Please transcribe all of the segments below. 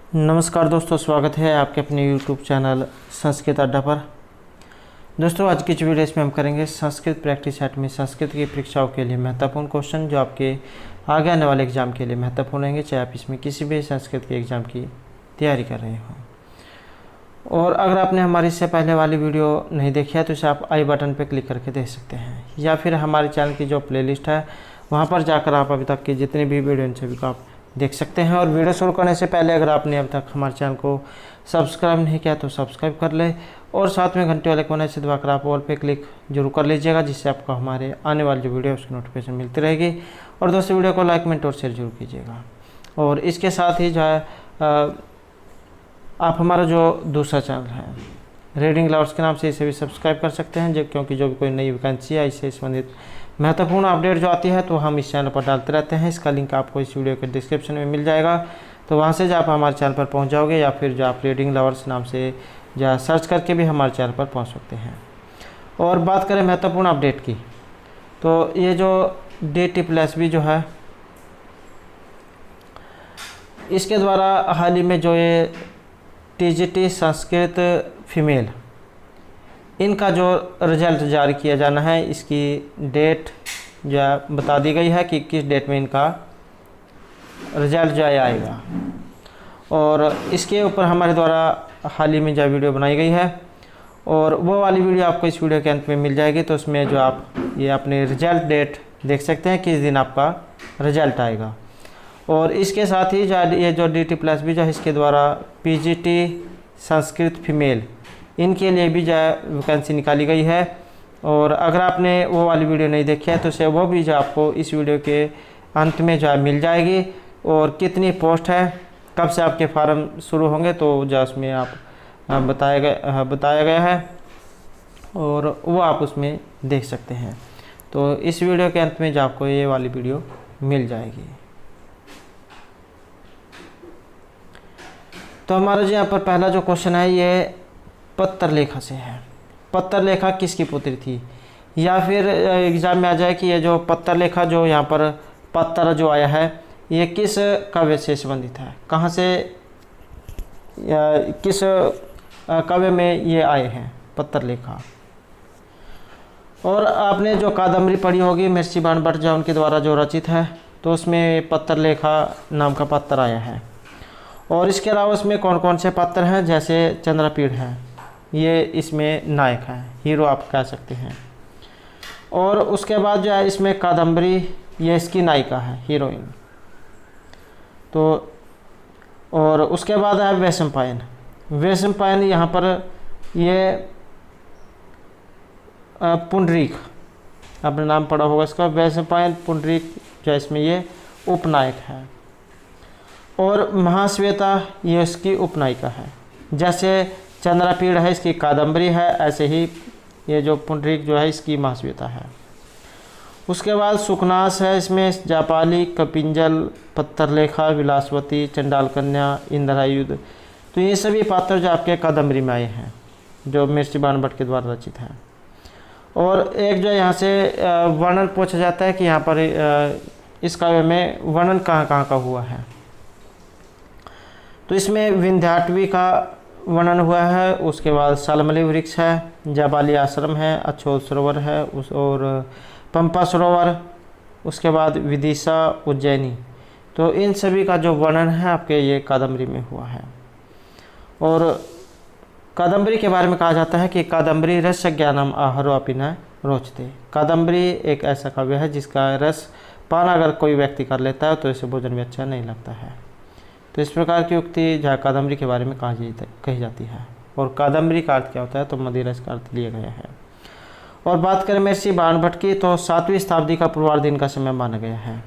नमस्कार दोस्तों, स्वागत है आपके अपने YouTube चैनल संस्कृत अड्डा पर। दोस्तों, आज की इस वीडियो में हम करेंगे संस्कृत प्रैक्टिस सेट में संस्कृत की परीक्षाओं के लिए महत्वपूर्ण क्वेश्चन जो आपके आगे आने वाले एग्जाम के लिए महत्वपूर्ण रहेंगे, चाहे आप इसमें किसी भी संस्कृत के एग्ज़ाम की तैयारी कर रहे हों। और अगर आपने हमारी इससे पहले वाली वीडियो नहीं देखी है तो इसे आप आई बटन पर क्लिक करके देख सकते हैं, या फिर हमारे चैनल की जो प्लेलिस्ट है वहाँ पर जाकर आप अभी तक की जितनी भी वीडियो इन सभी को आप देख सकते हैं। और वीडियो शुरू करने से पहले अगर आपने अब तक हमारे चैनल को सब्सक्राइब नहीं किया तो सब्सक्राइब कर ले, और साथ में घंटे वाले कोने से दबाकर आप ऑल पे क्लिक जरूर कर लीजिएगा, जिससे आपको हमारे आने वाली जो वीडियो है उसकी नोटिफिकेशन मिलती रहेगी। और दोस्तों, वीडियो को लाइक, कमेंट और शेयर जरूर कीजिएगा। और इसके साथ ही जो है आप हमारा जो दूसरा चैनल है रीडिंग लवर्स के नाम से इसे भी सब्सक्राइब कर सकते हैं, क्योंकि जो भी कोई नई वैकेंसी है इससे संबंधित महत्वपूर्ण अपडेट जो आती है तो हम इस चैनल पर डालते रहते हैं। इसका लिंक आपको इस वीडियो के डिस्क्रिप्शन में मिल जाएगा, तो वहां से जो आप हमारे चैनल पर पहुंच जाओगे, या फिर जो आप रीडिंग लवर्स नाम से जो सर्च करके भी हमारे चैनल पर पहुंच सकते हैं। और बात करें महत्वपूर्ण अपडेट की, तो ये जो DT+B जो है इसके द्वारा हाल ही में जो ये TGT संस्कृत फीमेल इनका जो रिज़ल्ट जारी किया जाना है, इसकी डेट जो है बता दी गई है कि किस डेट में इनका रिज़ल्ट जो है आएगा। और इसके ऊपर हमारे द्वारा हाल ही में जो वीडियो बनाई गई है, और वो वाली वीडियो आपको इस वीडियो के अंत में मिल जाएगी। तो उसमें जो आप ये अपने रिज़ल्ट डेट देख सकते हैं किस दिन आपका रिज़ल्ट आएगा। और इसके साथ ही जो ये जो DT+B जो है इसके द्वारा PGT संस्कृत फीमेल इनके लिए भी जो है वैकेंसी निकाली गई है। और अगर आपने वो वाली वीडियो नहीं देखी है तो उसे वो भी जो आपको इस वीडियो के अंत में जो है मिल जाएगी। और कितनी पोस्ट है, कब से आपके फार्म शुरू होंगे, तो जो उसमें आप बताया गया है, और वो आप उसमें देख सकते हैं। तो इस वीडियो के अंत में जो आपको ये वाली वीडियो मिल जाएगी। तो हमारा जो यहाँ पर पहला जो क्वेश्चन है ये पत्र लेखा से है। पत्र लेखा किसकी पुत्री थी, या फिर एग्जाम में आ जाए कि ये जो पत्र लेखा जो यहाँ पर पत्र जो आया है ये किस काव्य से संबंधित है, कहाँ से किस काव्य में ये आए हैं पत्र लेखा। और आपने जो कादम्बरी पढ़ी होगी महर्षि बाणभट्ट जो उनके द्वारा जो रचित है, तो उसमें पत्र लेखा नाम का पत्र आया है। और इसके अलावा उसमें कौन कौन से पात्र हैं, जैसे चंद्रपीढ़ है, ये इसमें नायक है, हीरो आप कह सकते हैं। और उसके बाद जो है इसमें कादम्बरी, ये इसकी नायिका है, हीरोइन। तो और उसके बाद है वैशंपायन। वैशंपायन यहाँ पर ये पुंडरीक, आपने नाम पढ़ा होगा इसका, वैशंपायन पुंडरीक जो इसमें ये उपनायक है। और महाश्वेता ये इसकी उपनायिका है। जैसे चंद्रपीढ़ है इसकी कादम्बरी है, ऐसे ही ये जो पुंडरीक जो है इसकी महाश्वेता है। उसके बाद सुकनास है, इसमें जापाली, कपिंजल, पत्थरलेखा, विलासवती, चंडाल कन्या, इंद्रायुध। तो ये सभी पात्र जो आपके कादम्बरी में आए हैं, जो महर्षि बाणभट्ट के द्वारा रचित हैं। और एक जो यहाँ से वर्णन पूछा जाता है कि यहाँ पर इस काव्य में वर्णन कहाँ कहाँ का हुआ है, तो इसमें विंध्याटवी का वर्णन हुआ है। उसके बाद सालमली वृक्ष है, जाबाली आश्रम है, अछोल सरोवर है, और पंपा सरोवर, उसके बाद विदिशा, उज्जैनी। तो इन सभी का जो वर्णन है आपके ये कादम्बरी में हुआ है। और कादम्बरी के बारे में कहा जाता है कि कादम्बरी रस ज्ञानम आहारो अपि न रोचते। कादम्बरी एक ऐसा काव्य है जिसका रस पान अगर कोई व्यक्ति कर लेता है तो इसे भोजन भी अच्छा नहीं लगता है। तो इस प्रकार की उक्ति जहाँ कादम्बरी के बारे में कही जाती है। और कादम्बरी का अर्थ क्या होता है, तो मदिरस का अर्थ लिया गया है। और बात करें महर्षि बाणभट्ट की, तो 7वीं शताब्दी का पूर्वार्ध दिन का समय माना गया है।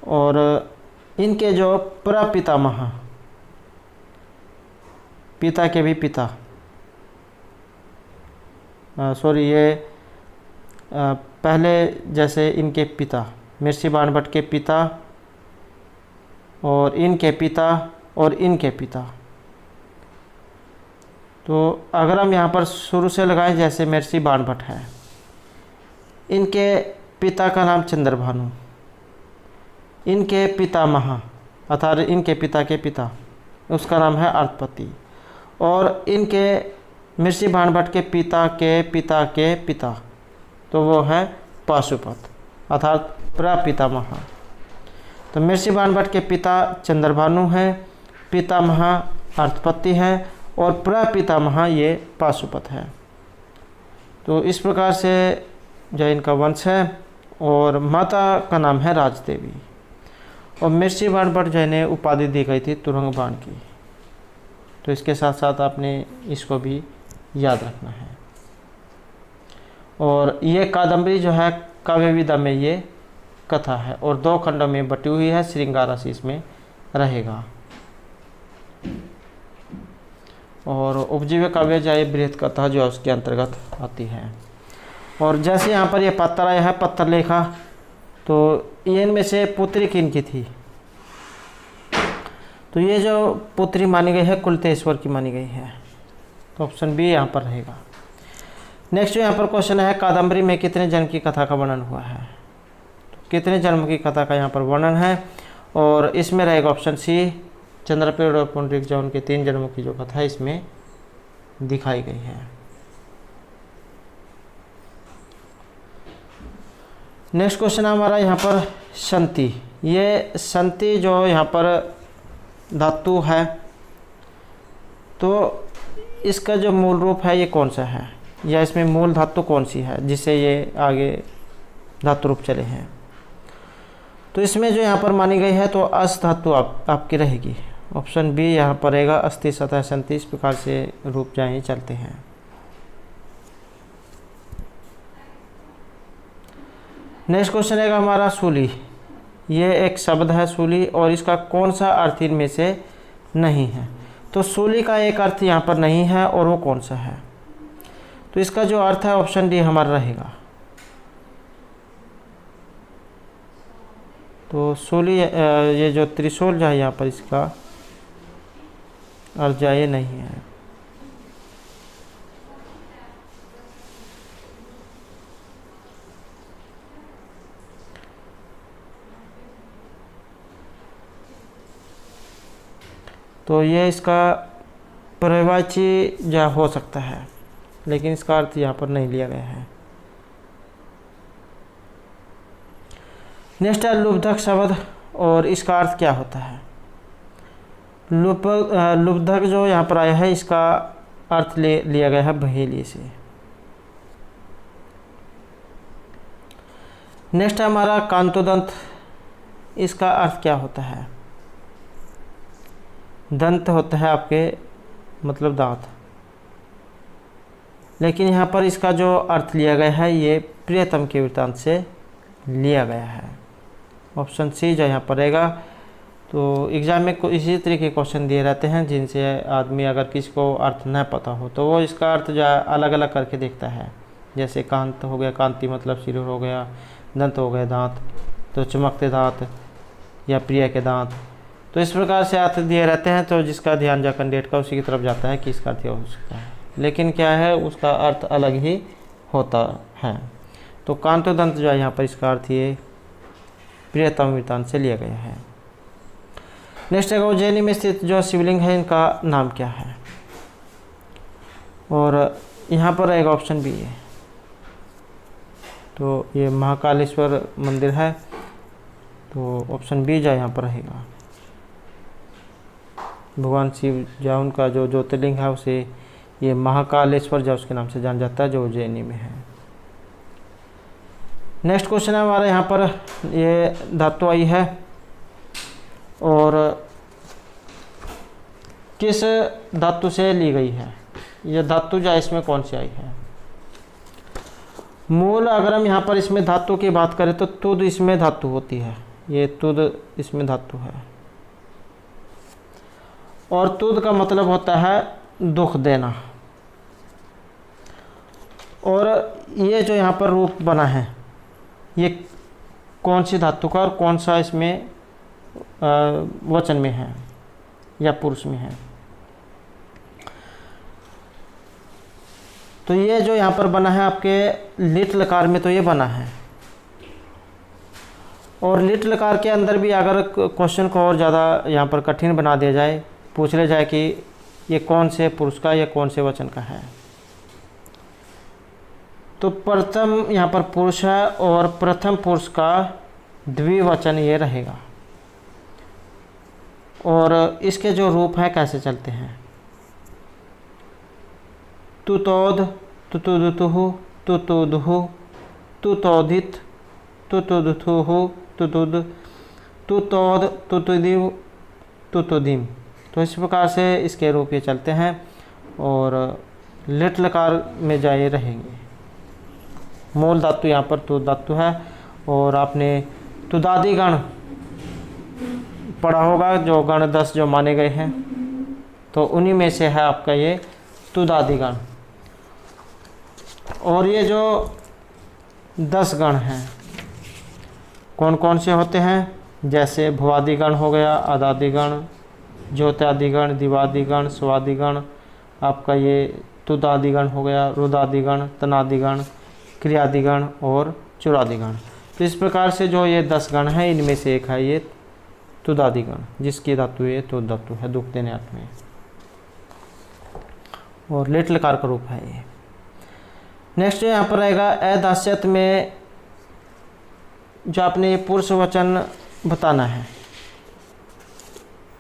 और इनके जो प्रपितामह, पिता के भी पिता, पहले जैसे इनके पिता महर्षि बाणभट्ट के पिता, और इनके पिता, और इनके पिता। तो अगर हम यहाँ पर शुरू से लगाएं, जैसे महर्षि बाणभट्ट है, इनके पिता का नाम चंद्रभानु, इनके पितामह अर्थात इनके पिता के पिता, उसका नाम है अर्थपति। और इनके मिर्षि भाणभट्ट के पिता के पिता के पिता, तो वो है पाशुपत अर्थात प्रपितामह। तो मिर्षि भाणभट्ट के पिता चंद्रभानु हैं, पितामह अर्थपति हैं और प्रपितामह ये पाशुपत है। तो इस प्रकार से जो इनका वंश है। और माता का नाम है राजदेवी। और मिर्षि भाणभट्ट जो है उपाधि दी गई थी तुरंगबाण की। तो इसके साथ साथ आपने इसको भी याद रखना है। और ये कादम्बरी जो है काव्य विधा में ये कथा है और 2 खंडों में बटी हुई है। श्रृंगार राशि इसमें रहेगा। और उपजीव्य काव्य जाए बृहत कथा जो है उसके अंतर्गत आती है। और जैसे यहाँ पर ये पत्र आया है पत्र लेखा, तो ये इनमें से पुत्री किनकी थी? तो ये जो पुत्री मानी गई है कुलतेश्वर की मानी गई है। तो ऑप्शन बी यहाँ पर रहेगा। नेक्स्ट जो यहाँ पर क्वेश्चन है, कादम्बरी में कितने जन्म की कथा का वर्णन हुआ है? तो कितने जन्म की कथा का यहाँ पर वर्णन है? और इसमें रहेगा ऑप्शन सी, चंद्रपेड़ और पुंडरीक जो उनके 3 जन्मों की जो कथा है इसमें दिखाई गई है। नेक्स्ट क्वेश्चन हमारा यहाँ पर संति। ये संति जो यहाँ पर धातु है, तो इसका जो मूल रूप है ये कौन सा है, या इसमें मूल धातु कौन सी है जिससे ये आगे धातु रूप चले हैं? तो इसमें जो यहाँ पर मानी गई है तो अस धातु आपकी रहेगी। ऑप्शन बी यहाँ पर रहेगा, अस्थि सतह संति। इस प्रकार से रूप जाए चलते हैं। नेक्स्ट क्वेश्चन है हमारा सूली। ये एक शब्द है सूली और इसका कौन सा अर्थ इनमें से नहीं है? तो सूली का एक अर्थ यहाँ पर नहीं है और वो कौन सा है? तो इसका जो अर्थ है ऑप्शन डी हमारा रहेगा। तो सूली ये जो त्रिशूल जो है यहाँ पर इसका अर्थ जो ये नहीं है। तो ये इसका पर्यायवाची जो हो सकता है, लेकिन इसका अर्थ यहाँ पर नहीं लिया गया है। नेक्स्ट है लुब्धक शब्द और इसका अर्थ क्या होता है? लुब्धक जो यहाँ पर आया है इसका अर्थ लिया गया है बहेली से। नेक्स्ट है हमारा कांतोदंत। इसका अर्थ क्या होता है? दंत होता है आपके मतलब दांत, लेकिन यहाँ पर इसका जो अर्थ लिया गया है ये प्रियतम के वृत्तांत से लिया गया है। ऑप्शन सी जो यहाँ पर रहेगा। तो एग्ज़ाम में इसी तरह के क्वेश्चन दिए रहते हैं जिनसे आदमी अगर किसी को अर्थ न पता हो तो वो इसका अर्थ जो अलग अलग करके देखता है। जैसे कांत हो गया, कांति मतलब सिर हो गया, दंत हो गया दांत, तो चमकते दांत या प्रिय के दांत। तो इस प्रकार से अर्थ दिए रहते हैं। तो जिसका ध्यान जा कैंडिडेट का उसी की तरफ जाता है कि इसका अर्थ हो सकता है, लेकिन क्या है उसका अर्थ अलग ही होता है। तो कांतोदंत जो है यहाँ पर इसका अर्थ ये प्रियतम वृत्तांत से लिया गया है। नेक्स्ट है उज्जैनी में स्थित जो शिवलिंग है इनका नाम क्या है? और यहाँ पर रहेगा ऑप्शन बी है। तो ये महाकालेश्वर मंदिर है। तो ऑप्शन बी जो यहाँ पर रहेगा। भगवान शिव जो उनका जो ज्योतिर्लिंग है उसे ये महाकालेश्वर जो उसके नाम से जाना जाता है, जो उज्जैनी में है। नेक्स्ट क्वेश्चन है हमारा यहाँ पर ये धातु आई है और किस धातु से ली गई है? ये धातु जो इसमें कौन सी आई है? मूल अगर हम यहाँ पर इसमें धातु की बात करें तो तुद इसमें धातु होती है। ये तुद इसमें धातु है और तुद का मतलब होता है दुख देना। और ये जो यहाँ पर रूप बना है ये कौन सी धातु का और कौन सा इसमें वचन में है या पुरुष में है? तो ये जो यहाँ पर बना है आपके लिट लकार में तो ये बना है और लिट लकार के अंदर भी अगर क्वेश्चन को और ज़्यादा यहाँ पर कठिन बना दिया जाए, पूछ ले जाए कि ये कौन से पुरुष का या कौन से वचन का है, तो प्रथम यहाँ पर पुरुष है और प्रथम पुरुष का द्विवचन ये रहेगा। और इसके जो रूप हैं कैसे चलते हैं, तुतोद, तुतुदुतुहु, तुतुदुहु, तुतोदित, तुतुदुथुहु, तुतुद, तुतोद, तुतुदिव, तुतुदिम। तो इस प्रकार से इसके रूप ये चलते हैं और लिट लकार में जाए रहेंगे। मूल धातु यहाँ पर तु धातु है और आपने तुदादि गण पढ़ा होगा, जो गण 10 जो माने गए हैं, तो उन्हीं में से है आपका ये तुदादि गण। और ये जो 10 गण हैं कौन कौन से होते हैं, जैसे भुवादि गण हो गया, आदादि गण, ज्योत्यादि गण, दिवादि गण, स्वादि गण, आपका ये तुदादि गण हो गया, रुदादि गण, तनादि गण, क्रियादि गण और चुरादि गण। तो इस प्रकार से जो ये 10 गण हैं इनमें से एक है ये तुदादि गण, जिसकी धातु ये तुद धातु है दुख देने अर्थ में, और लेट लकार का रूप है ये। नेक्स्ट यहाँ पर रहेगा अदास्यत में जो आपने पुरुष वचन बताना है,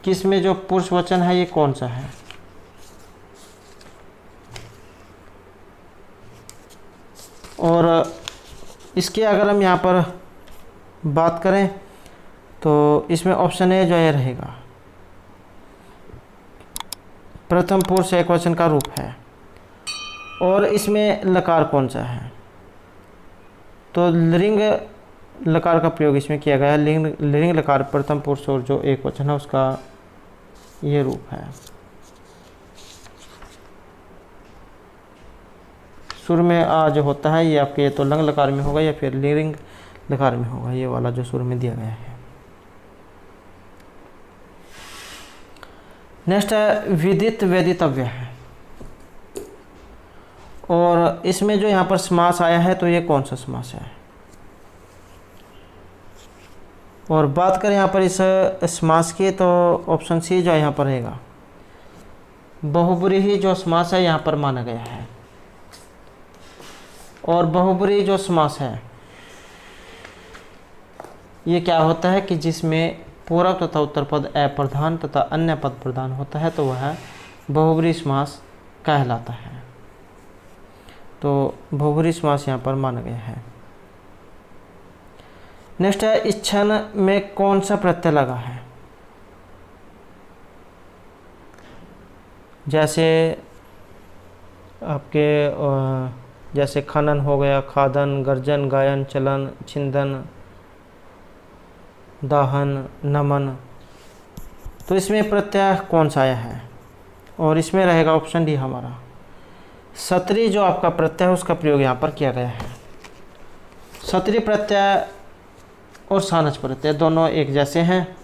किसमें जो पुरुष वचन है ये कौन सा है। और इसके अगर हम यहाँ पर बात करें तो इसमें ऑप्शन ए जो ये रहेगा, प्रथम पुरुष एकवचन का रूप है। और इसमें लकार कौन सा है, तो लिंग लकार का प्रयोग इसमें किया गया है। लिंग लकार प्रथम पुरुष और जो एकवचन है उसका ये रूप है। सुर में आ जो होता है ये आपके तो लंग लकार में होगा या फिर लिंग लकार में होगा, ये वाला जो सुर में दिया गया है। नेक्स्ट है विदित वेदितव्य है। और इसमें जो यहाँ पर समास आया है तो ये कौन सा समास है। और बात करें यहाँ पर इस समास की तो ऑप्शन सी जो यहाँ पर रहेगा, बहुब्रीहि जो समास है यहाँ पर माना गया है। और बहुब्रीहि जो समास है ये क्या होता है कि जिसमें पूर्व तथा उत्तर पद अप्रधान तथा अन्य पद प्रधान होता है तो वह बहुब्रीहि समास कहलाता है। तो बहुब्रीहि समास यहाँ पर माना गया है। नेक्स्ट है इच्छन में कौन सा प्रत्यय लगा है। जैसे आपके जैसे खनन हो गया, खादन, गर्जन, गायन, चलन, छिंदन, दाहन, नमन, तो इसमें प्रत्यय कौन सा आया है। और इसमें रहेगा ऑप्शन डी हमारा सत्री जो आपका प्रत्यय है उसका प्रयोग यहाँ पर किया गया है। सत्री प्रत्यय और सानच प्रत्यय दोनों एक जैसे हैं।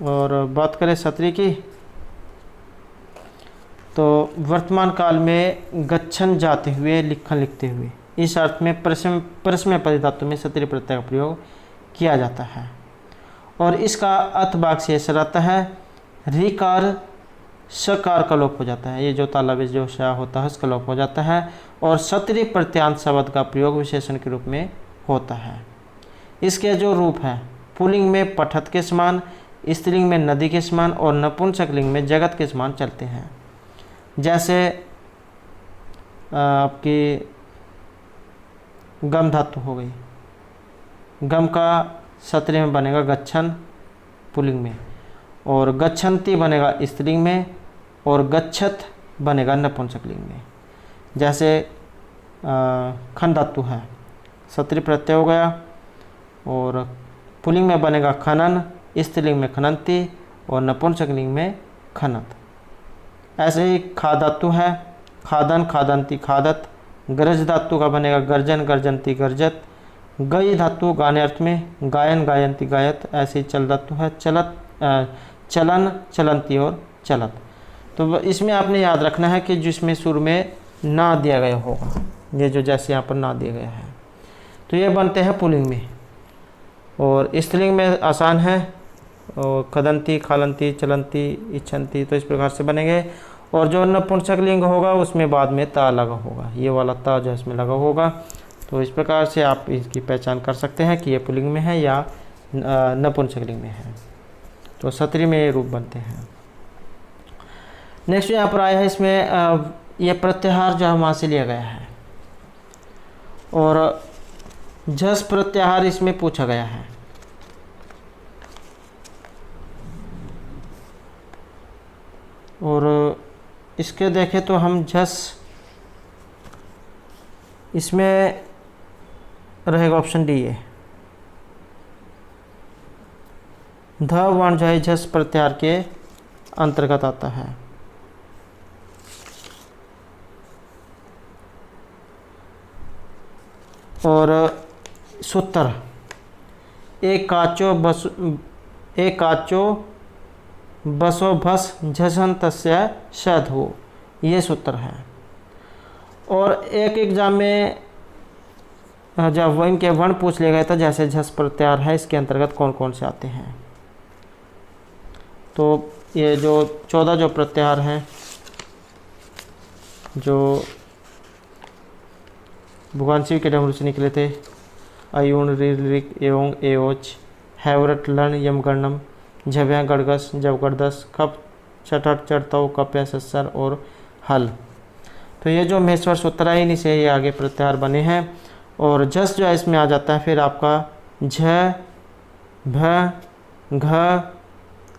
और बात करें सत्री की तो वर्तमान काल में गच्छन जाते हुए, लिखन लिखते हुए, इस अर्थ में परस्मैपदी धातु में सत्री प्रत्यय का प्रयोग किया जाता है। और इसका अर्थ भाग शेष रहता है, ऋकार सकार का लोप हो जाता है। ये जो तालव्य जो श होता है उसका लोप हो जाता है। और सत्री प्रत्यांत शब्द का प्रयोग विशेषण के रूप में होता है। इसके जो रूप है पुल्लिंग में पठत के समान, स्त्रीलिंग में नदी के समान और नपुंसकलिंग में जगत के समान चलते हैं। जैसे आपकी गम धातु हो गई, गम का सत्री में बनेगा गच्छन पुल्लिंग में, और गच्छन्ति बनेगा स्त्रीलिंग में, और गच्छत बनेगा नपुंसकलिंग में। जैसे खन धातु है, सत्री प्रत्यय हो गया और पुल्लिंग में बनेगा खनन, स्त्रीलिंग में खनन्ति और नपुंसकलिंग में खनत। ऐसे ही खा धातु है, खादन, खादंती, खादत। गरज धातु का बनेगा गर्जन, गर्जंती, गर्जत। गई धातु गाने अर्थ में, गायन, गायंती, गायत। ऐसे ही चल धातु है, चलत, चलन, चलंती और चलत। तो इसमें आपने याद रखना है कि जिसमें सुर में ना दिया गया होगा, ये जो जैसे यहाँ पर ना दिया गया है, तो ये बनते हैं पुल्लिंग में। और स्त्रीलिंग में आसान है, और खदंती, खालंती, चलंती, इच्छन्ति, तो इस प्रकार से बनेंगे। और जो नपुंसक लिंग होगा उसमें बाद में ता लगा होगा, ये वाला ता जो इसमें लगा होगा। तो इस प्रकार से आप इसकी पहचान कर सकते हैं कि ये पुल्लिंग में है या नपुंसक लिंग में है। तो सत्री में ये रूप बनते हैं। नेक्स्ट यहाँ पर आया है, इसमें ये प्रत्याहार जो वहाँ से लिया गया है, और झस प्रत्याहार इसमें पूछा गया है। और इसके देखें तो हम झस, इसमें रहेगा ऑप्शन डी है, ध वर्ण जो है झस प्रत्याहार के अंतर्गत आता है। और सूत्र एक काचो बसो भस झसन तस्य शध हो, ये सूत्र है। और एक एग्जाम में जब इनके वर्ण पूछ लिया गया था, जैसे झस प्रत्याहार है, इसके अंतर्गत कौन कौन से आते हैं। तो ये जो 14 जो प्रत्याहार हैं, जो भगवान शिव के डमरू से निकले थे, अयुण, ऋक एवं एओच, हैवरट, लन, यमगणम, झव्या, गड़गस, जवगड़दस, खप, चटट, चढ़तव, कप्या, सस्सर और हल। तो ये जो महेश्वर सूत्र है, इन्हीं से ये आगे प्रत्याहार बने हैं। और जस जो है इसमें आ जाता है फिर आपका झ, भ,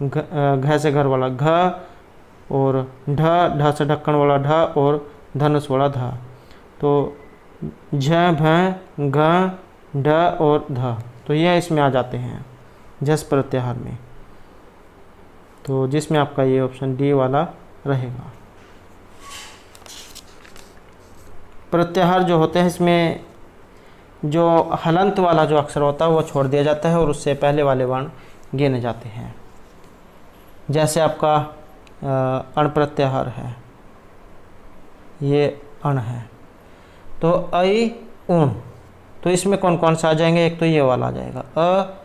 घ से घर वाला घ, और ढ से ढक्कन वाला ढ, और धनुष वाला ध। तो झ, भ, घ, ढ और ध, तो ये इसमें आ जाते हैं जस प्रत्याहार में। तो जिसमें आपका ये ऑप्शन डी वाला रहेगा। प्रत्याहार जो होते हैं, इसमें जो हलंत वाला जो अक्षर होता है वो छोड़ दिया जाता है और उससे पहले वाले वर्ण गिने जाते हैं। जैसे आपका अण प्रत्याहार है, ये अण है, तो ऐ ऊण, तो इसमें कौन कौन सा आ जाएंगे, एक तो ये वाला आ जाएगा अ,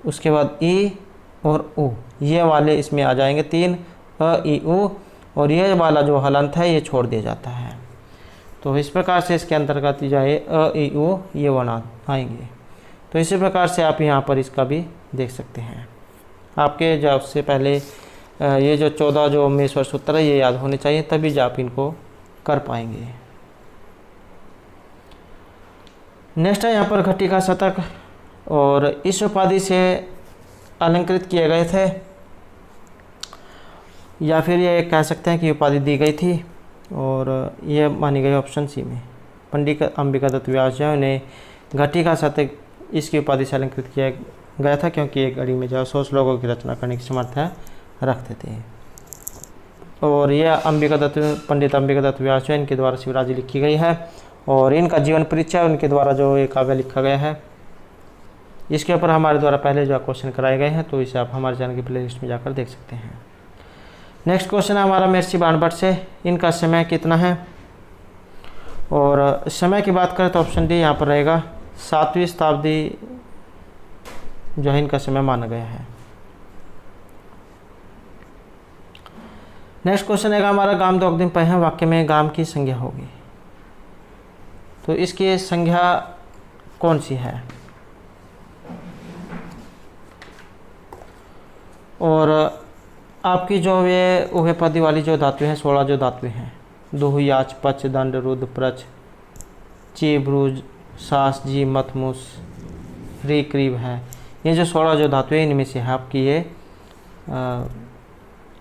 उसके बाद ई और उ, ये वाले इसमें आ जाएंगे 3 अ, ई, उ, और ये वाला जो हलंत है ये छोड़ दिया जाता है। तो इस प्रकार से इसके अंतर्गत जाए अ, ई, उ, ये वर्ण आएंगे। तो इसी प्रकार से आप यहाँ पर इसका भी देख सकते हैं। आपके जब से पहले ये जो 14 जो महेश्वर सूत्र है ये याद होने चाहिए, तभी जो आप इनको कर पाएंगे। नेक्स्ट है यहाँ पर घटिका शतक, और इस उपाधि से अलंकृत किए गए थे, या फिर ये कह सकते हैं कि उपाधि दी गई थी, और ये मानी गई ऑप्शन सी में। पंडित अंबिका दत्त व्यास जो उन्हें घटिका शतक इसकी उपाधि से अलंकृत किया गया था, क्योंकि एक घड़ी में जो 100 श्लोकों की रचना करने की समर्थ रखते थे। और यह पंडित अंबिका दत्त व्यास जो इनके द्वारा शिवराज लिखी गई है, और इनका जीवन परिचय उनके द्वारा जो एक काव्य लिखा गया है, इसके ऊपर हमारे द्वारा पहले जो क्वेश्चन कराए गए हैं, तो इसे आप हमारे चैनल की प्लेलिस्ट में जाकर देख सकते हैं। नेक्स्ट क्वेश्चन है हमारा महर्षि बाणभट्ट से, इनका समय कितना है। और समय की बात करें तो ऑप्शन डी यहाँ पर रहेगा, 7वीं शताब्दी जो है इनका समय माना गया है। नेक्स्ट क्वेश्चन है हमारा, गाम दोगुदिन पय है, वाक्य में गाम की संज्ञा होगी, तो इसकी संज्ञा कौन सी है। और आपकी जो ये उभयपदी वाली जो धातु हैं, 16 जो धातु हैं, दुह, याच, पच, दंड, रुद्र, प्रच, ची, ब्रूज, सास, जी, मत, मुस, री, क्रीब है, ये जो 16 जो धातु है इनमें से है आपकी ये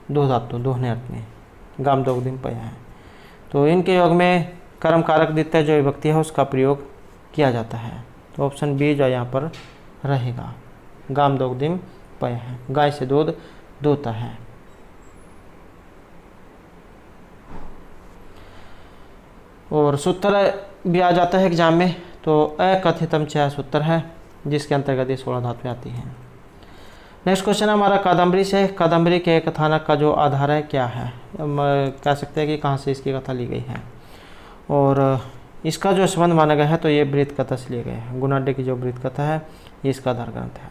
दो धातु दोहने अर्थ में गाम दोगुदिन पय है। तो इनके योग में कर्म कारक द्वितीय जो विभक्ति है उसका प्रयोग किया जाता है। तो ऑप्शन बी जो यहाँ पर रहेगा, गाम दोगुदिन पय है, गाय से दूध दूहता है। और सूत्र भी आ जाता है एग्जाम में, तो अकथितम छह सूत्र है जिसके अंतर्गत ये 16 धातुएं आती हैं। नेक्स्ट क्वेश्चन हमारा कादम्बरी से, कादम्बरी के कथानक का जो आधार है क्या है, हम कह सकते हैं कि कहाँ से इसकी कथा ली गई है। और इसका जो संबंध माना गया है तो ये वृत्त कथा से लिए गए हैं। गुणाढ्य की जो वृत्त कथा है ये इसका आधार ग्रंथ है,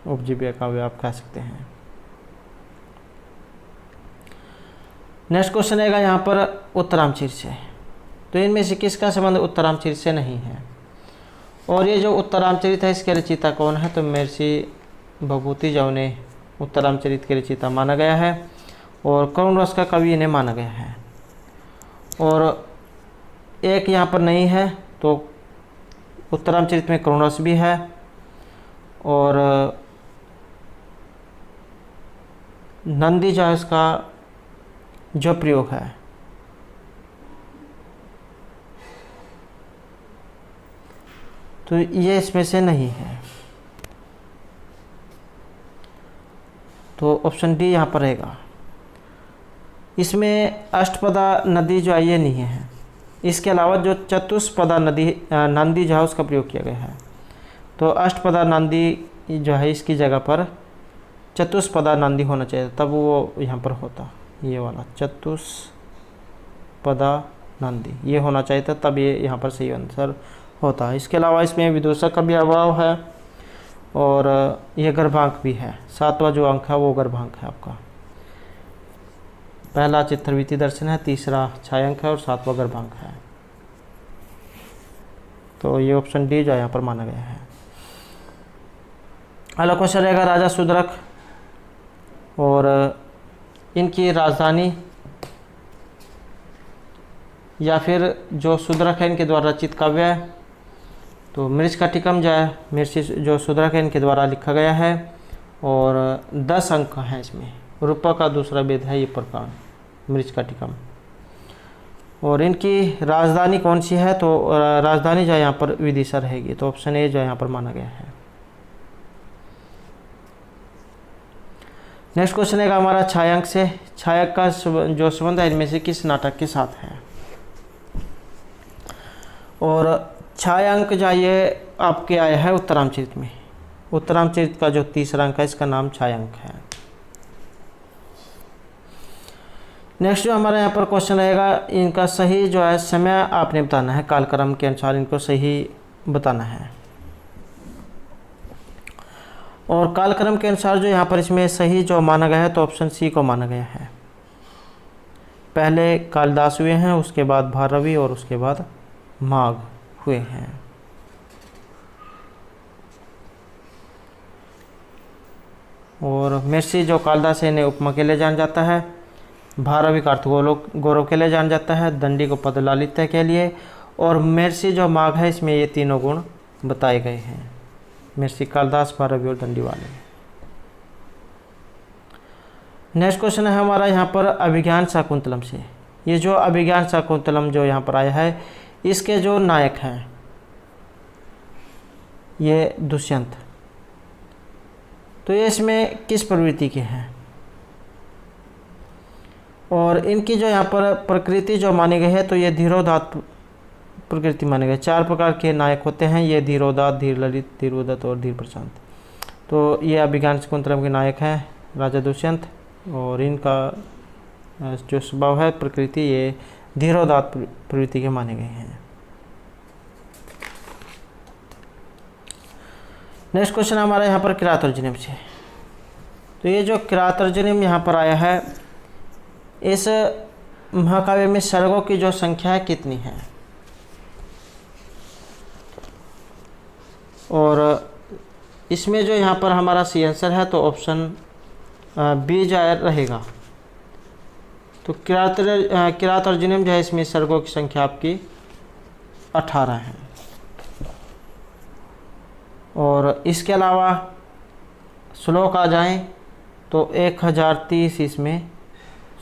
उपजीव्य काव्य आप कह सकते हैं। नेक्स्ट क्वेश्चन रहेगा यहाँ पर उत्तरामचीर से। तो इनमें से किसका संबंध उत्तरामचीर से नहीं है? और ये जो उत्तरामचरित है इसके रचयिता कौन है? तो महर्षि भभूति जौ ने उत्तरामचरित के रचयिता माना गया है और करुण रस का कवि इन्हें माना गया है। और एक यहाँ पर नहीं है, तो उत्तरामचरित में करुण रस भी है और नंदी जहाज का जो प्रयोग है तो ये इसमें से नहीं है, तो ऑप्शन डी यहाँ पर रहेगा। इसमें अष्टपदा नदी जो है ये नहीं है। इसके अलावा जो चतुष्पदा नदी नंदी जहाज का प्रयोग किया गया है, तो अष्टपदा नंदी जो है इसकी जगह पर चतुष्पदा नंदी होना चाहिए, तब वो यहाँ पर होता, ये वाला चतुष्पदा नंदी ये होना चाहिए था, तब ये यहाँ पर सही आंसर होता है। इसके अलावा इसमें विदूषक का भी अभाव है और ये गर्भांक भी है। 7वां जो अंक है वो गर्भांक है आपका। पहला चित्रवृत्ति दर्शन है, तीसरा छायांक है और 7वां गर्भांक है। तो ये ऑप्शन डी जो यहाँ पर माना गया है। अगला क्वेश्चन रहेगा राजा सुदरक और इनकी राजधानी या फिर जो सुदरक है इनके द्वारा रचित काव्य है। तो मृच्छकटिकम जो है महर्षि जो सुदरक है इनके द्वारा लिखा गया है और 10 अंक हैं इसमें। रूपक का दूसरा वेद है ये प्रकार मृच्छकटिकम। और इनकी राजधानी कौन सी है? तो राजधानी जो है यहाँ पर विदिशा रहेगी, तो ऑप्शन ए जो यहाँ पर माना गया है। नेक्स्ट क्वेश्चन है हमारा छायांक से। छायांक का जो संबंध है इनमें से किस नाटक के साथ है? और छायांक जो ये आपके आया है उत्तरामचरित में। उत्तरामचरित का जो तीसरा अंक है इसका नाम छायांक है। नेक्स्ट जो हमारा यहाँ पर क्वेश्चन रहेगा इनका सही जो है समय आपने बताना है, कालक्रम के अनुसार इनको सही बताना है। और कालक्रम के अनुसार जो यहाँ पर इसमें सही जो माना गया है तो ऑप्शन सी को माना गया है। पहले कालिदास हुए हैं, उसके बाद भारवी और उसके बाद माघ हुए हैं। और महर्षि जो कालिदास है इन्हें उपमा के लिए जाना जाता है, भारवी का अर्थ गौरव के लिए जाना जाता है, दंडी को पद लालित्य के लिए, और महर्षि जो माघ है इसमें ये तीनों गुण बताए गए हैं। महर्षि कालिदास, भारवी और दंडी वाले। नेक्स्ट क्वेश्चन है हमारा यहाँ पर अभिज्ञान शाकुंतलम से। ये जो अभिज्ञान शाकुंतलम जो यहाँ पर आया है इसके जो नायक हैं ये दुष्यंत। तो ये इसमें किस प्रवृत्ति के हैं? और इनकी जो यहाँ पर प्रकृति जो मानी गई है तो ये धीरोदात्त प्रकृति माने गए। 4 प्रकार के नायक होते हैं ये, धीरोदात्त, धीर ललित, धीर उदत और धीर प्रशांत। तो ये अभिज्ञान शाकुंतलम के नायक हैं राजा दुष्यंत और इनका जो स्वभाव है प्रकृति ये धीरोदात्त प्रवृत्ति के माने गए हैं। नेक्स्ट क्वेश्चन हमारा यहाँ पर किरातार्जुनीय से। तो ये जो किरातार्जुनीय यहाँ पर आया है इस महाकाव्य में सर्गों की जो संख्या है कितनी है? और इसमें जो यहाँ पर हमारा सी आंसर है तो ऑप्शन बी जो रहेगा। तो किरातार्जुनीय जो है इसमें सर्गों की संख्या आपकी 18 है। और इसके अलावा श्लोक आ जाएं तो 1030 इसमें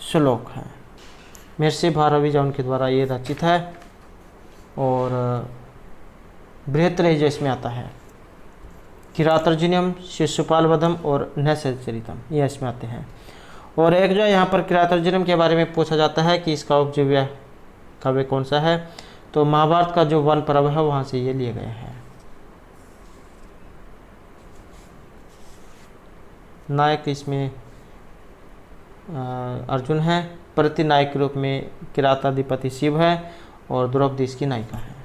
श्लोक है। महर्षि भारवी जो उनके द्वारा ये रचित है और बृहत्त्रयी जो इसमें आता है। किरातार्जुनीयम, शिशुपाल वधम और नैषधीचरितम ये इसमें आते हैं। और एक जो यहाँ पर किरातार्जुनीयम के बारे में पूछा जाता है कि इसका उपजीव्य काव्य कौन सा है? तो महाभारत का जो वन पर्व है वहाँ से ये लिए गए हैं। नायक इसमें अर्जुन है, प्रतिनायक के रूप में किराताधिपति शिव है और द्रौपदी इसकी नायिका है।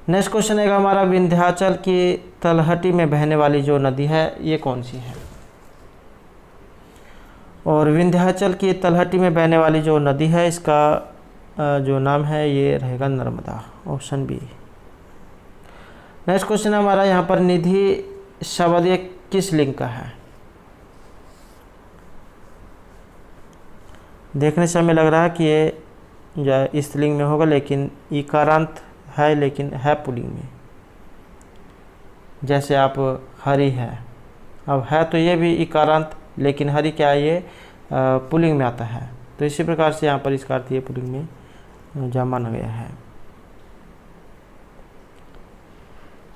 नेक्स्ट क्वेश्चन है हमारा, विंध्याचल की तलहटी में बहने वाली जो नदी है ये कौन सी है? और विंध्याचल की तलहटी में बहने वाली जो नदी है इसका जो नाम है ये रहेगा Narmada, option B. Next question हमारा यहाँ पर, निधि शब्द ये किस लिंग का है? देखने से हमें लग रहा है कि ये जो स्त्रीलिंग में होगा, लेकिन इकारांत है, लेकिन है पुल्लिंग में। जैसे आप हरि है, अब है तो ये भी इकारांत, लेकिन हरि क्या है, ये पुल्लिंग में आता है। तो इसी प्रकार से यहाँ पर इसका अर्थ ये पुल्लिंग में जा माना गया है।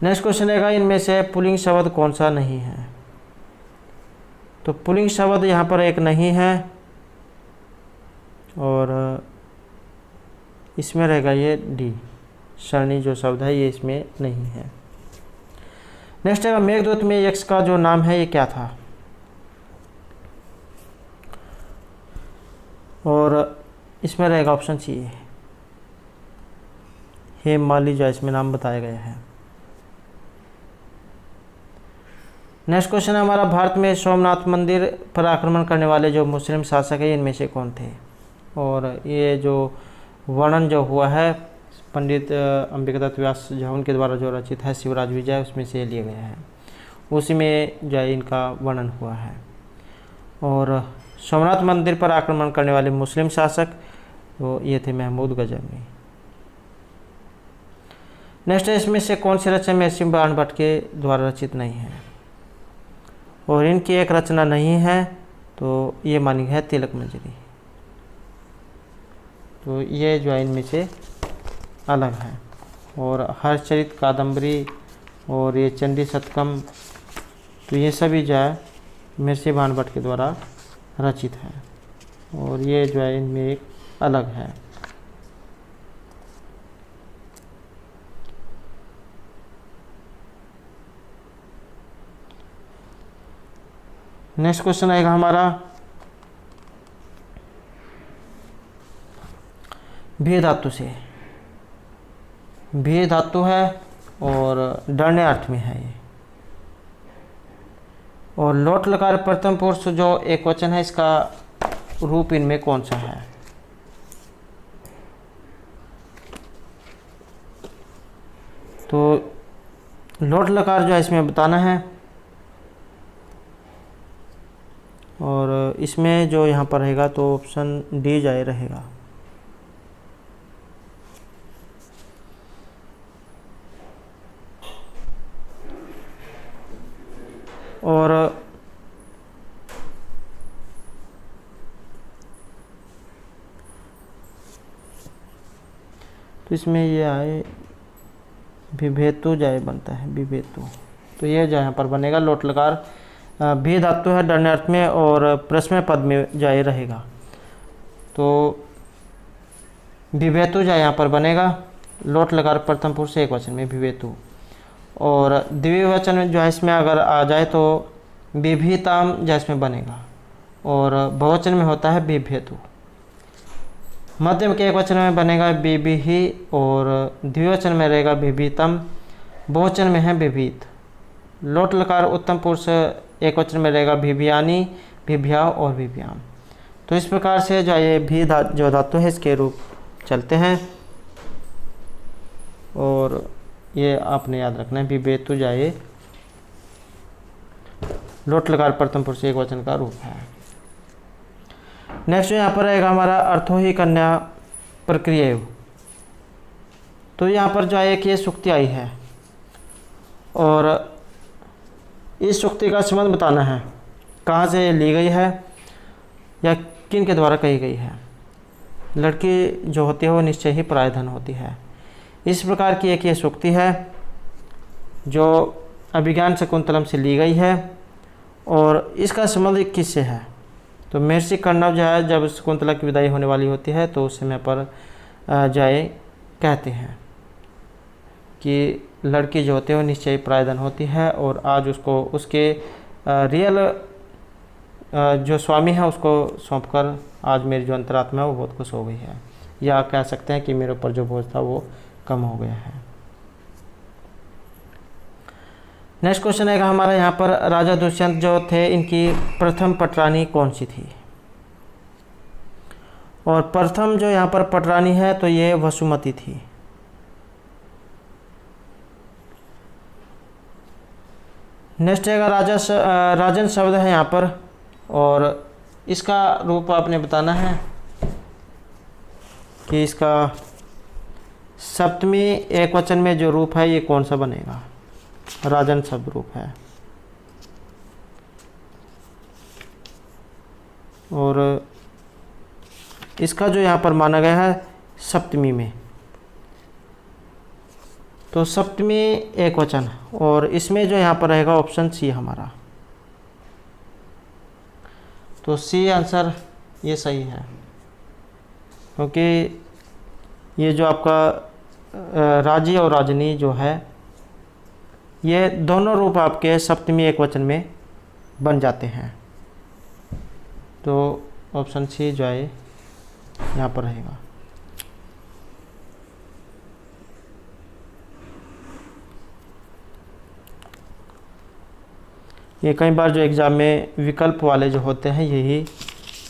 नेक्स्ट क्वेश्चन रहेगा, इनमें से पुल्लिंग शब्द कौन सा नहीं है? तो पुल्लिंग शब्द यहाँ पर एक नहीं है, और इसमें रहेगा ये डी, सरणी जो शब्द है ये इसमें नहीं है। नेक्स्ट है, मेघदूत में यक्ष का जो नाम है ये क्या था? और इसमें रहेगा ऑप्शन सी, हेममाली जो इसमें नाम बताया गया है। नेक्स्ट क्वेश्चन है हमारा, भारत में सोमनाथ मंदिर पर आक्रमण करने वाले जो मुस्लिम शासक है इनमें से कौन थे? और ये जो वर्णन जो हुआ है पंडित अंबिकादत्त व्यास जो उनके द्वारा जो रचित है शिवराज विजय, उसमें से लिए गया है, उसी में जो है इनका वर्णन हुआ है। और सोमनाथ मंदिर पर आक्रमण करने वाले मुस्लिम शासक वो ये थे महमूद गजनवी। नेक्स्ट है, इसमें से कौन सी रचना महर्षि बाणभट्ट के द्वारा रचित नहीं है? और इनकी एक रचना नहीं है तो ये मानी है तिलक मंजरी। तो ये जो है इनमें से अलग है। और हर्षचरित कादम्बरी और ये चंडी शतकम, तो ये सभी जो है महर्षि बाणभट्ट के द्वारा रचित है, और ये जो है इनमें एक अलग है। नेक्स्ट क्वेश्चन आएगा हमारा, भी धातु से, भी धातु है और डरने अर्थ में है ये। और लोट लकार प्रथम पुरुष जो एक वचन है इसका रूप इनमें कौन सा है? तो लोट लकार जो है इसमें बताना है, और इसमें जो यहाँ पर रहेगा तो ऑप्शन डी जाए रहेगा। और तो इसमें ये आए विभेतु जाए बनता है, विभेतु। तो ये जो यहाँ पर बनेगा लोट लकार भी धातु है डरने अर्थ में, और प्रश्न पद में जाए रहेगा। तो विभेतु जाए यहाँ पर बनेगा, लोट लकार प्रथम पुरुष एक वचन में विभेतु। और द्विवचन में जो है इसमें अगर आ जाए तो विभीताम जैसे में बनेगा, और बहुवचन में होता है विभेतु। मध्यम के एक वचन में बनेगा विभिहि, और द्विवचन में रहेगा विभीतम, बहुवचन में है विभीत। लोट लकार उत्तम पुरुष एक वचन में रहेगा विभियानी, विभिया और विभियाम। तो इस प्रकार से जो ये भी जो धातु है इसके रूप चलते हैं, और ये आपने याद रखना है विभेतु जाए लोट लकार प्रथम पुरुष एक वचन का रूप है। नेक्स्ट यहाँ पर रहेगा हमारा अर्थो ही कन्या प्रक्रिया। तो यहाँ पर जो है एक ये सुक्ति आई है, और इस सुक्ति का संबंध बताना है, कहाँ से ली गई है या किन के द्वारा कही गई है। लड़की जो होती है वो निश्चय ही परायधन होती है। इस प्रकार की एक ये सूक्ति है जो अभिज्ञान शकुंतलम से ली गई है, और इसका संबंध किससे है? तो महर्षि कण्व जो है जब शकुंतला की विदाई होने वाली होती है तो उस समय पर जाए कहते हैं कि लड़की जो होती है वो निश्चय परायधन होती है, और आज उसको उसके रियल जो स्वामी है उसको सौंपकर आज मेरी जो अंतरात्मा है वो बहुत खुश हो गई है, या कह सकते हैं कि मेरे ऊपर जो बोझ था वो कम हो गया है। नेक्स्ट क्वेश्चन आएगा हमारा यहाँ पर, राजा दुष्यंत जो थे इनकी प्रथम पटरानी कौन सी थी? और प्रथम जो यहाँ पर पटरानी है तो ये वसुमती थी। नेक्स्ट आएगा राजन शब्द है यहाँ पर, और इसका रूप आपने बताना है कि इसका सप्तमी एक वचन में जो रूप है ये कौन सा बनेगा। राजन शब्द रूप है, और इसका जो यहाँ पर माना गया है सप्तमी में, तो सप्तमी एक वचन, और इसमें जो यहाँ पर रहेगा ऑप्शन सी हमारा, तो सी आंसर ये सही है, क्योंकि ये जो आपका राजी और राजनी जो है ये दोनों रूप आपके सप्तमी एक वचन में बन जाते हैं, तो ऑप्शन सी जो है यहाँ पर रहेगा। ये कई बार जो एग्ज़ाम में विकल्प वाले जो होते हैं यही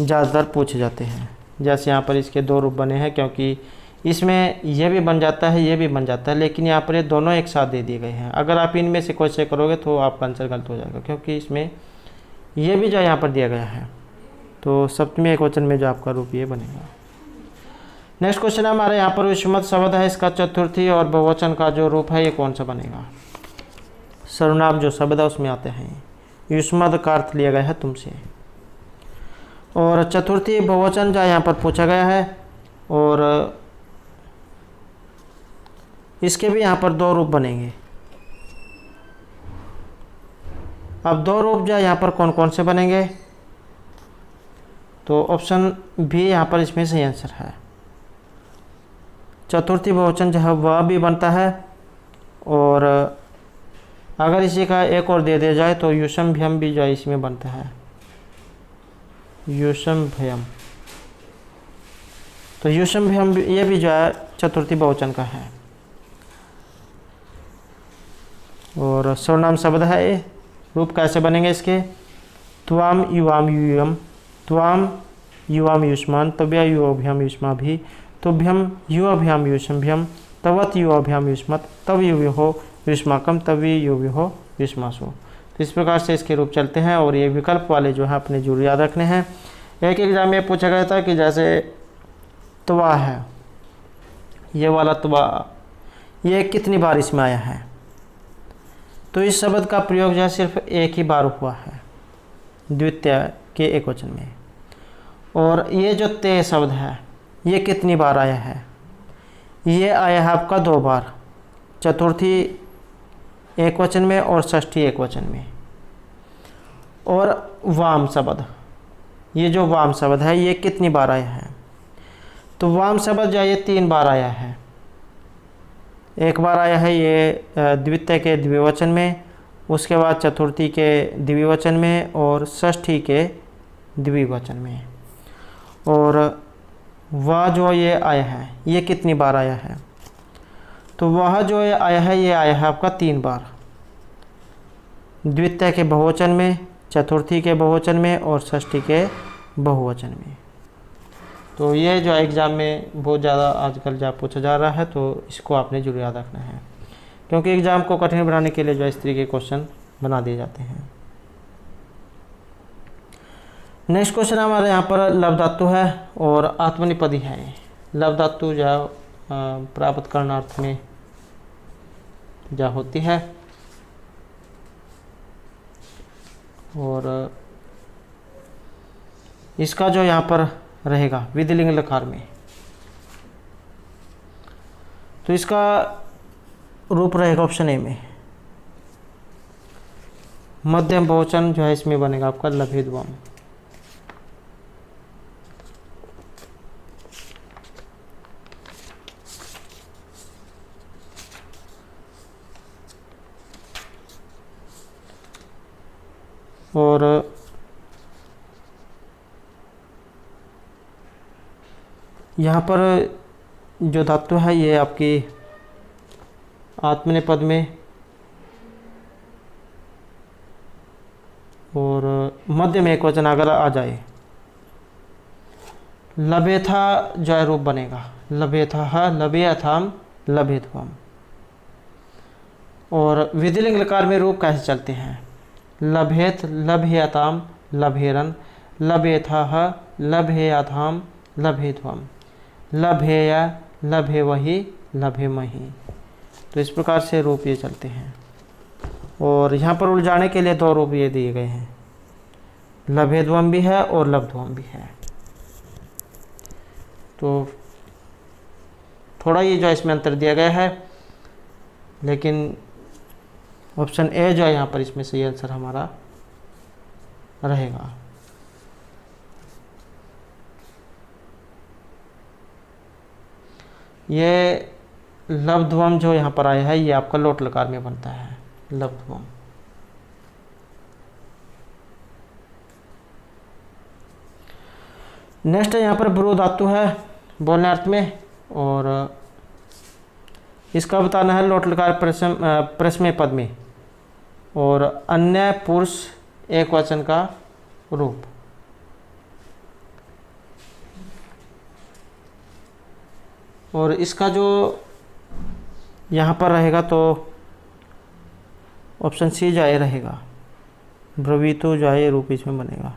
ज़्यादातर पूछे जाते हैं। जैसे यहाँ पर इसके दो रूप बने हैं, क्योंकि इसमें ये भी बन जाता है ये भी बन जाता है, लेकिन यहाँ पर ये दोनों एक साथ दे दिए गए हैं। अगर आप इनमें से कोई से करोगे तो आपका आंसर गलत हो जाएगा, क्योंकि इसमें ये भी जो यहाँ पर दिया गया है, तो सप्तमी एक वचन में जो आपका रूप ये बनेगा। नेक्स्ट क्वेश्चन है हमारे यहाँ पर, युष्मत शब्द है, इसका चतुर्थी और बहुवचन का जो रूप है ये कौन सा बनेगा। सर्वनाम जो शब्द है उसमें आते हैं, युष्मत का अर्थ लिया गया है तुमसे, और चतुर्थी बहुवचन जो यहाँ पर पूछा गया है, और इसके भी यहाँ पर दो रूप बनेंगे। अब दो रूप जो यहाँ पर कौन कौन से बनेंगे, तो ऑप्शन बी यहाँ पर इसमें सही आंसर है। चतुर्थी बहुवचन जो है वह भी बनता है, और अगर इसी का एक और दे दिया जाए तो युषम भयम भी जो है इसमें बनता है, युषम भयम, तो युषम भयम ये भी जो है चतुर्थी बहुवचन का है। और सर्वनाम शब्द है, ये रूप कैसे बनेंगे इसके, त्वाम युवाम यूयम, त्वाम युवाम युष्मान, तव्या युवाभ्याम युष्माभि, तुभ्यम युवाभ्याम युष्मभ्यम, तवत युवाभ्याम युष्मत, तव युवो युष्माकम, तवी युवो युष्मासु। तो इस प्रकार से इसके रूप चलते हैं, और ये विकल्प वाले जो है अपने जरूर याद रखने हैं। एक एग्जाम में पूछा गया था कि जैसे तवा है, ये वाला तवा ये कितनी बार इसमें आया है, तो इस शब्द का प्रयोग जो है सिर्फ एक ही बार हुआ है, द्वितीय के एक वचन में। और ये जो ते शब्द है ये कितनी बार आया है, ये आया है आपका दो बार, चतुर्थी एक वचन में और षष्ठी एक वचन में। और वाम शब्द, ये जो वाम शब्द है ये कितनी बार आया है, तो वाम शब्द जो है ये तीन बार आया है। एक बार आया है ये द्वितीय के द्विवचन में, उसके बाद चतुर्थी के द्विवचन में, और षष्ठी के द्विवचन में। और वह जो ये आया है ये कितनी बार आया है, तो वह जो ये आया है आपका तीन बार, द्वितीय के बहुवचन में, चतुर्थी के बहुवचन में, और षष्ठी के बहुवचन में। तो ये जो एग्ज़ाम में बहुत ज़्यादा आजकल जो पूछा जा रहा है, तो इसको आपने जरूर याद रखना है, क्योंकि एग्ज़ाम को कठिन बनाने के लिए जो इस तरीके के क्वेश्चन बना दिए जाते हैं। नेक्स्ट क्वेश्चन हमारे यहाँ पर लव धातु है और आत्मनिपदी है। लव धातु जो प्राप्त करनार्थ में जा होती है, और इसका जो यहाँ पर रहेगा विधिलिंग लकार में, तो इसका रूप रहेगा ऑप्शन ए में, मध्यम बहुवचन जो है इसमें बनेगा आपका लभेद्वम। और यहाँ पर जो धातु है ये आपकी आत्मनेपद में और मध्य में एक वचन अगर आ जाए, लभेथा जय रूप बनेगा, लभेथा लभेयथाम लभेध्वम। और विधिलिंग लकार में रूप कैसे चलते हैं, लभेत लभेयताम लभेरन, लभेथा लभेयथाम लभेध्वम, लभेय लभे वही लभे मही। तो इस प्रकार से रूप ये चलते हैं। और यहाँ पर उलझाने के लिए दो रूप ये दिए गए हैं, लभेध्वम भी है और लभध्वम भी है। तो थोड़ा ये जो इसमें अंतर दिया गया है, लेकिन ऑप्शन ए जो है यहाँ पर इसमें सही आंसर हमारा रहेगा। ये लभध्वम जो यहाँ पर आया है ये आपका लोट लकार में बनता है, लभध्वम। नेक्स्ट है यहाँ पर ब्रू धातु है बोलने अर्थ में, और इसका बताना है लोट लकार प्रश्न पद में और अन्य पुरुष एक वचन का रूप। और इसका जो यहाँ पर रहेगा तो ऑप्शन सी जाए रहेगा, ब्रवीतो जाए रूप इसमें बनेगा।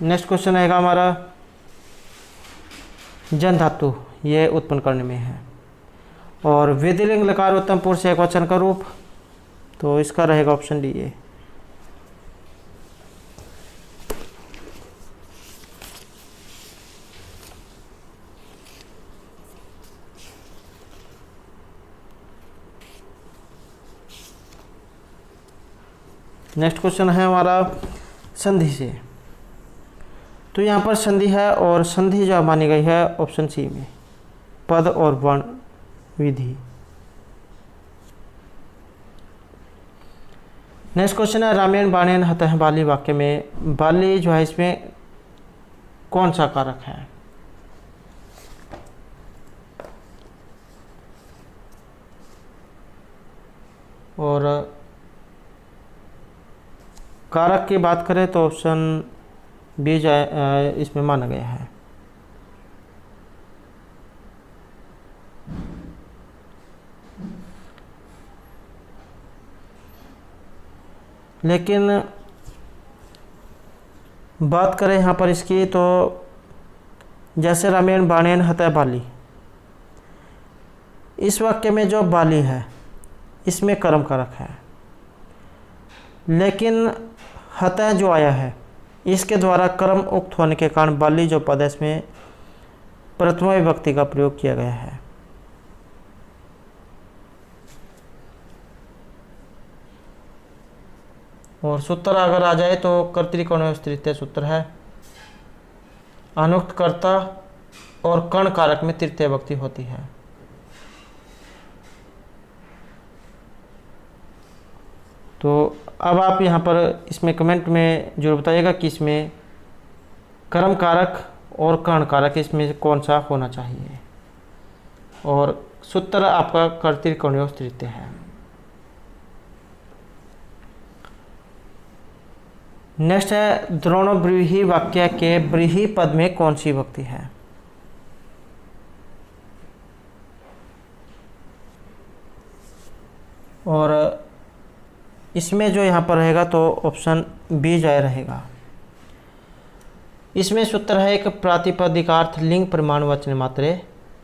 नेक्स्ट क्वेश्चन रहेगा हमारा जन धातु, ये उत्पन्न करने में है और विधिलिंग लकार उत्तम पुरुष एक वचन का रूप, तो इसका रहेगा option D A. Next question है हमारा संधि से। तो यहाँ पर संधि है और संधि जो मानी गई है ऑप्शन सी में, पद और वर्ण विधि। नेक्स्ट क्वेश्चन है रामायण बाणेन हतः बाली वाक्य में बाली जो है इसमें कौन सा कारक है। और कारक की बात करें तो ऑप्शन बी इसमें माना गया है। लेकिन बात करें यहाँ पर इसकी तो जैसे रामायण बाणेन हतः बाली, इस वाक्य में जो बाली है इसमें कर्म कारक है, लेकिन हतः जो आया है इसके द्वारा कर्म उक्त होने के कारण बाली जो पद है इसमें प्रथमा विभक्ति का प्रयोग किया गया है। और सूत्र अगर आ जाए तो कर्तृकोणोस्तृतीय सूत्र है, अनुक्त कर्ता और कर्ण कारक में तृतीय विभक्ति होती है। तो अब आप यहाँ पर इसमें कमेंट में जरूर बताइएगा कि इसमें कर्म कारक और कर्ण कारक इसमें कौन सा होना चाहिए। और सूत्र आपका कर्तृकोणोस्तृतीय है। नेक्स्ट है द्रोणो ब्रीहि वाक्य के ब्रीहि पद में कौन सी विभक्ति है। और इसमें जो यहाँ पर रहेगा तो ऑप्शन बी जाए रहेगा। इसमें सूत्र है एक प्रातिपदिकार्थ लिंग प्रमाण वचन मात्रे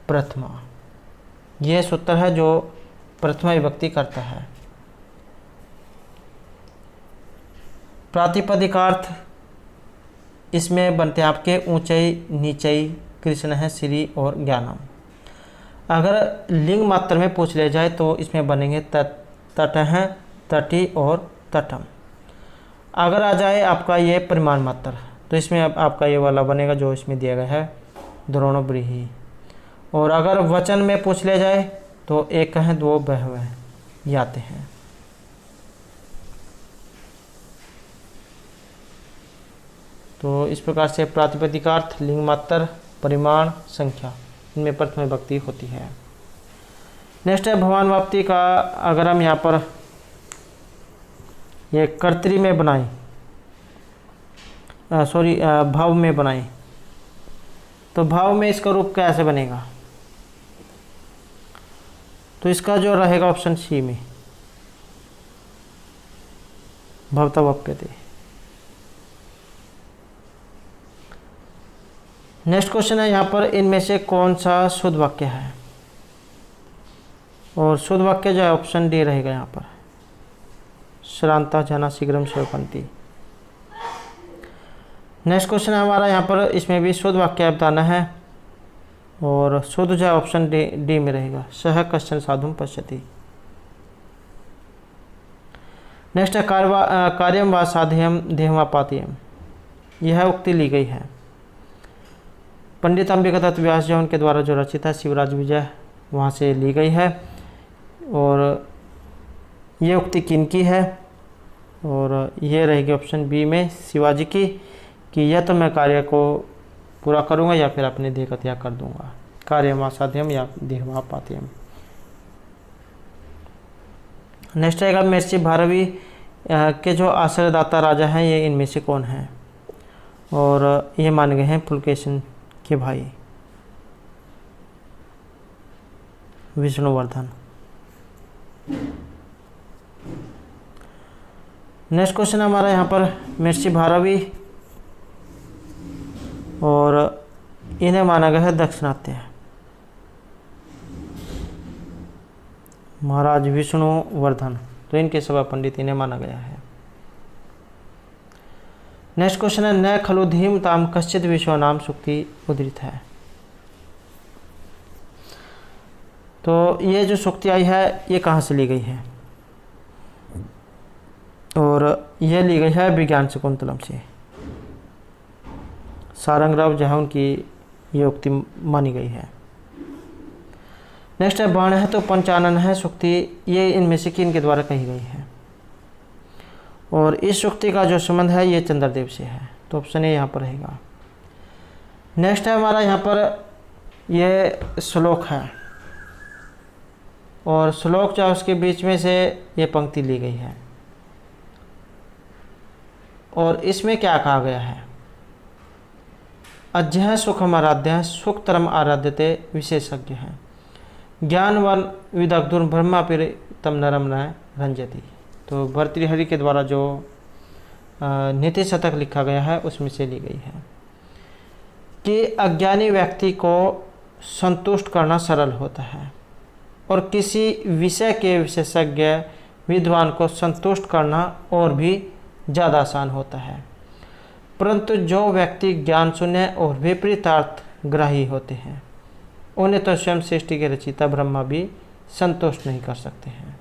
प्रथमा, यह सूत्र है जो प्रथमा विभक्ति करता है। प्रातिपदिकार्थ इसमें बनते हैं आपके ऊंचाई नीचाई, कृष्ण है श्री और ज्ञानम। अगर लिंग मात्र में पूछ ले जाए तो इसमें बनेंगे तट है, तटी और तटम। अगर आ जाए आपका ये परिमाण मात्र तो इसमें आपका ये वाला बनेगा जो इसमें दिया गया है द्रोणो ब्रीहि। और अगर वचन में पूछ ले जाए तो एक है दो बहव ये आते हैं। तो इस प्रकार से प्रातिपदिकार्थ लिंग मात्र परिमाण संख्या इनमें प्रथम विभक्ति होती है। नेक्स्ट है भवान वाप्ति का अगर हम यहाँ पर ये कर्तरी में बनाएं, भाव में बनाएं, तो भाव में इसका रूप कैसे बनेगा? तो इसका जो रहेगा ऑप्शन सी में भवता वाप्यते। नेक्स्ट क्वेश्चन है यहाँ पर इनमें से कौन सा शुद्ध वाक्य है? और शुद्ध वाक्य जो है ऑप्शन डी रहेगा यहाँ पर, श्रांता जना शीघ्रम सेवपंती। नेक्स्ट क्वेश्चन है हमारा यहाँ पर, इसमें भी शुद्ध वाक्य बताना है और शुद्ध जो है ऑप्शन डी में रहेगा, सह कश्चन साधुम पश्यति। नेक्स्ट है कार्यम व साध्यम देहवा पातियम, यह उक्ति ली गई है पंडित अंबिका दत्त व्यास जी उनके द्वारा जो रचित है शिवराज विजय, वहाँ से ली गई है। और ये उक्ति किनकी है? और ये रहेगी ऑप्शन बी में शिवाजी की, कि यह तो मैं कार्य को पूरा करूँगा या फिर अपने देह का त्याग कर दूंगा, कार्यम साध्यम या देहवा पातियम। नेक्स्ट आएगा महर्षि भारवी के जो आश्रयदाता राजा हैं ये इनमें से कौन है? और ये मान गए हैं पुलकेशन के भाई विष्णुवर्धन। नेक्स्ट क्वेश्चन हमारा यहाँ पर महर्षि भारवी और इन्हें माना गया है दक्षिणात्य, महाराज विष्णुवर्धन, तो इनके सभा पंडित इन्हें माना गया है। नेक्स्ट क्वेश्चन है न खलु धीमताम कश्चित विश्व नाम सुक्ति उद्धृत है। तो ये जो सुक्ति आई है ये कहाँ से ली गई है? और ये ली गई है विज्ञान शकुंतलम से, सारंगराव जहाँ उनकी ये उक्ति मानी गई है। नेक्स्ट है बाण है तो पंचानन है सुक्ति, ये इनमें से किन के द्वारा कही गई है? और इस सुक्ति का जो संबंध है ये चंद्रदेव से है, तो ऑप्शन ए यहाँ पर रहेगा। नेक्स्ट है हमारा यहाँ पर ये श्लोक है और श्लोक जो उसके बीच में से ये पंक्ति ली गई है और इसमें क्या कहा गया है? अज्ञः सुखम आराध्य सुखतरम आराध्यते विशेषज्ञ है, ज्ञानवान विदग्धुर ब्रह्मा तम नरम न रंजति। तो भर्तृहरि के द्वारा जो नीति शतक लिखा गया है उसमें से ली गई है कि अज्ञानी व्यक्ति को संतुष्ट करना सरल होता है और किसी विषय के विशेषज्ञ विद्वान को संतुष्ट करना और भी ज़्यादा आसान होता है, परंतु जो व्यक्ति ज्ञान शून्य और विपरीतार्थ ग्राही होते हैं उन्हें तो स्वयं सृष्टि के रचयिता ब्रह्मा भी संतुष्ट नहीं कर सकते हैं।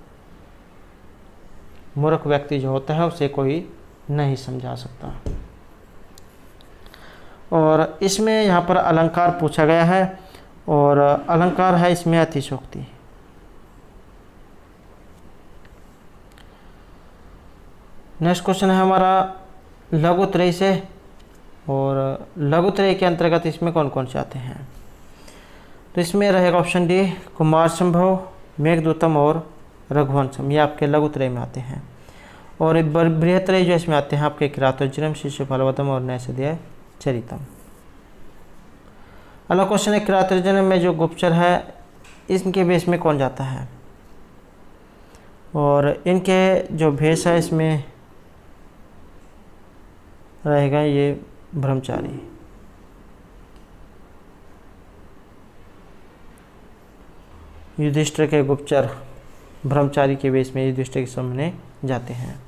मूर्ख व्यक्ति जो होता है उसे कोई नहीं समझा सकता। और इसमें यहाँ पर अलंकार पूछा गया है और अलंकार है इसमें अतिशोक्ति। नेक्स्ट क्वेश्चन है हमारा लघुत्रय से, और लघुत्रय के अंतर्गत इसमें कौन कौन से आते हैं? तो इसमें रहेगा ऑप्शन डी कुमार संभव, मेघदूतम और रघुवंशम, ये आपके लघुत्रय में आते हैं। और बृहत्रय जो इसमें आते हैं आपके किरातोज्जनम, शिशुपालवतम और नैषधीय चरितम। अगला क्वेश्चन है किरातोज्जनम में जो गुप्तचर है इनके भेष में कौन जाता है? और इनके जो भेष है इसमें रहेगा ये ब्रह्मचारी। युधिष्ठिर के गुप्तचर ब्रह्मचारी के वेश में युधिष्ठिर के सामने जाते हैं।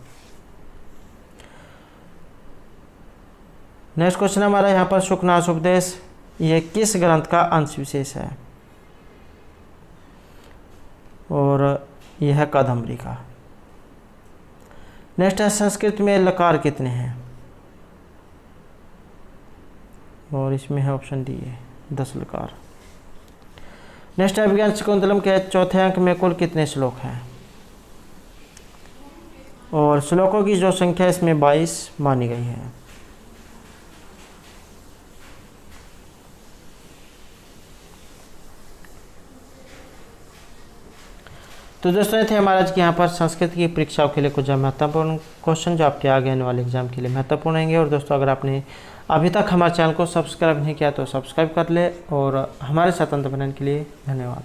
नेक्स्ट क्वेश्चन हमारा यहाँ पर शुकनाश उपदेश, ये किस ग्रंथ का अंश विशेष है? और यह है कादम्बरी का। नेक्स्ट है संस्कृत में लकार कितने हैं? और इसमें है ऑप्शन डी है 10 लकार। नेक्स्ट है विज्ञान शकुंतलम के चौथे अंक में कुल कितने श्लोक हैं? और श्लोकों की जो संख्या इसमें 22 मानी गई है। तो दोस्तों ये थे हमारे आज के यहाँ पर संस्कृत की परीक्षाओं के लिए कुछ महत्वपूर्ण क्वेश्चन जो आपके आगे आने वाले एग्जाम के लिए महत्वपूर्ण रहेंगे। और दोस्तों अगर आपने अभी तक हमारे चैनल को सब्सक्राइब नहीं किया तो सब्सक्राइब कर ले और हमारे साथ अंत बनने के लिए धन्यवाद।